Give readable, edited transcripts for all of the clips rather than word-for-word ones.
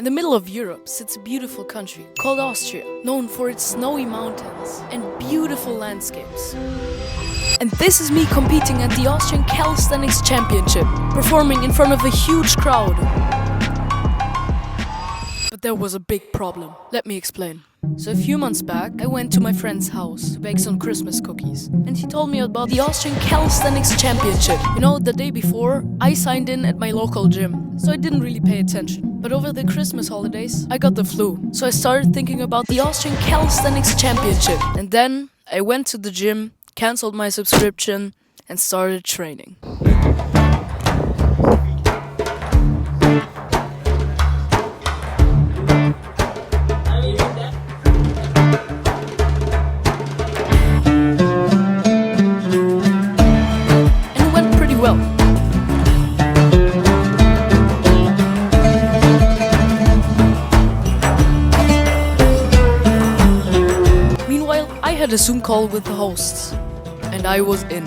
In the middle of Europe sits a beautiful country called Austria, known for its snowy mountains and beautiful landscapes. And this is me competing at the Austrian Calisthenics Championship, performing in front of a huge crowd. But there was a big problem. Let me explain. So a few months back, I went to my friend's house to bake some Christmas cookies. And he told me about the Austrian Calisthenics Championship. You know, the day before, I signed in at my local gym, so I didn't really pay attention. But over the Christmas holidays, I got the flu. So I started thinking about the Austrian Calisthenics Championship. And then I went to the gym, cancelled my subscription, and started training. Well, meanwhile, I had a Zoom call with the hosts, and I was in.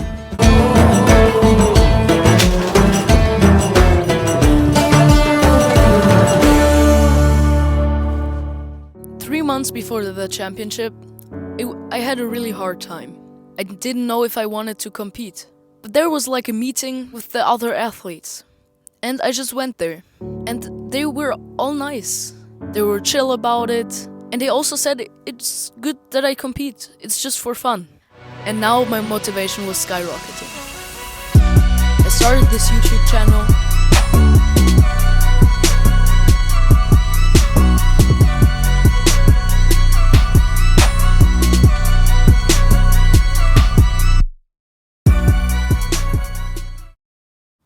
Three months before the championship, I had a really hard time. I didn't know if I wanted to compete. But there was like a meeting with the other athletes. And I just went there. And they were all nice. They were chill about it. And they also said it's good that I compete. It's just for fun. And now my motivation was skyrocketing. I started this YouTube channel.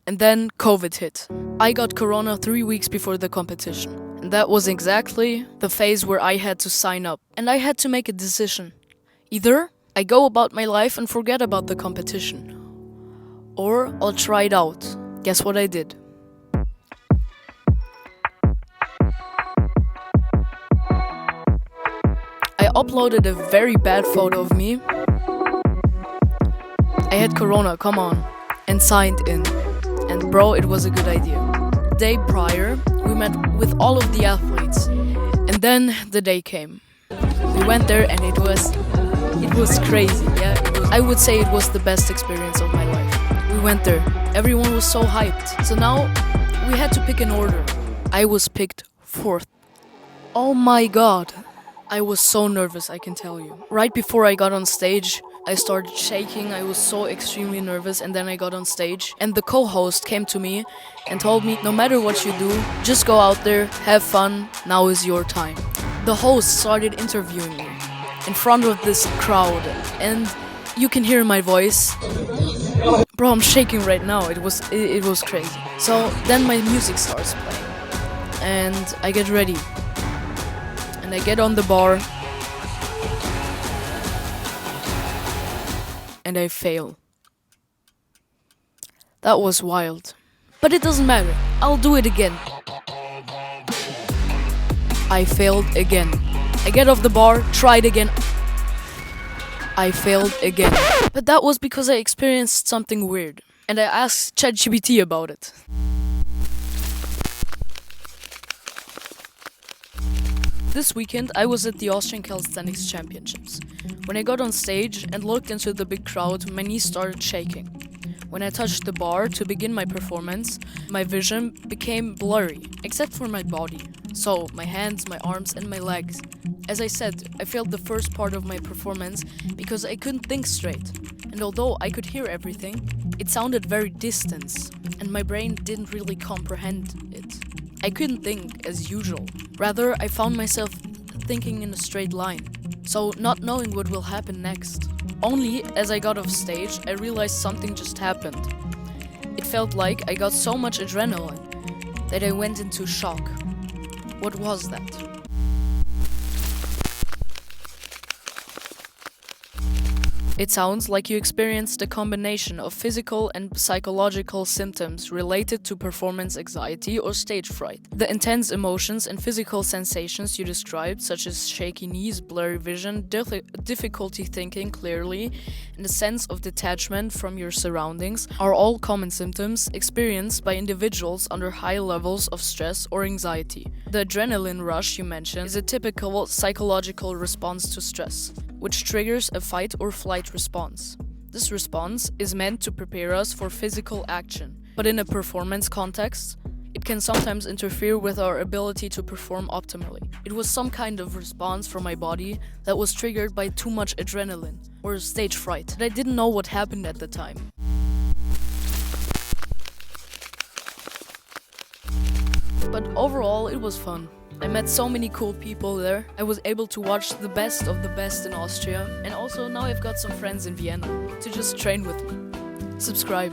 And then COVID hit. I got corona 3 weeks before the competition. And that was exactly the phase where I had to sign up. And I had to make a decision. Either I go about my life and forget about the competition, or I'll try it out. Guess what I did? I uploaded a very bad photo of me. I had corona, come on. And signed in. And bro, it was a good idea. The day prior, we met with all of the athletes. And then the day came. We went there and it was crazy, yeah? I would say it was the best experience of my life. We went there. Everyone was so hyped. So now, we had to pick an order. I was picked 4th. Oh my god. I was so nervous, I can tell you. Right before I got on stage, I started shaking, I was so extremely nervous, and then I got on stage and the co-host came to me and told me, no matter what you do, just go out there, have fun, now is your time. The host started interviewing me in front of this crowd and you can hear my voice. Bro, I'm shaking right now, it was crazy. So then my music starts playing and I get ready and I get on the bar. And I fail. That was wild. But it doesn't matter. I'll do it again. I failed again. I get off the bar, tried again. I failed again. But that was because I experienced something weird. And I asked ChatGPT about it. This weekend, I was at the Austrian Calisthenics Championships. When I got on stage and looked into the big crowd, my knees started shaking. When I touched the bar to begin my performance, my vision became blurry, except for my body. So, my hands, my arms, and my legs. As I said, I failed the first part of my performance because I couldn't think straight. And although I could hear everything, it sounded very distant, and my brain didn't really comprehend it. I couldn't think as usual. Rather, I found myself thinking in a straight line, so not knowing what will happen next. Only as I got off stage, I realized something just happened. It felt like I got so much adrenaline that I went into shock. What was that? It sounds like you experienced a combination of physical and psychological symptoms related to performance anxiety or stage fright. The intense emotions and physical sensations you described, such as shaky knees, blurry vision, difficulty thinking clearly, and a sense of detachment from your surroundings, are all common symptoms experienced by individuals under high levels of stress or anxiety. The adrenaline rush you mentioned is a typical psychological response to stress, which triggers a fight or flight response. This response is meant to prepare us for physical action, but in a performance context, it can sometimes interfere with our ability to perform optimally. It was some kind of response from my body that was triggered by too much adrenaline, or stage fright, and I didn't know what happened at the time. But overall, it was fun. I met so many cool people there. I was able to watch the best of the best in Austria, and also now I've got some friends in Vienna to just train with me. Subscribe.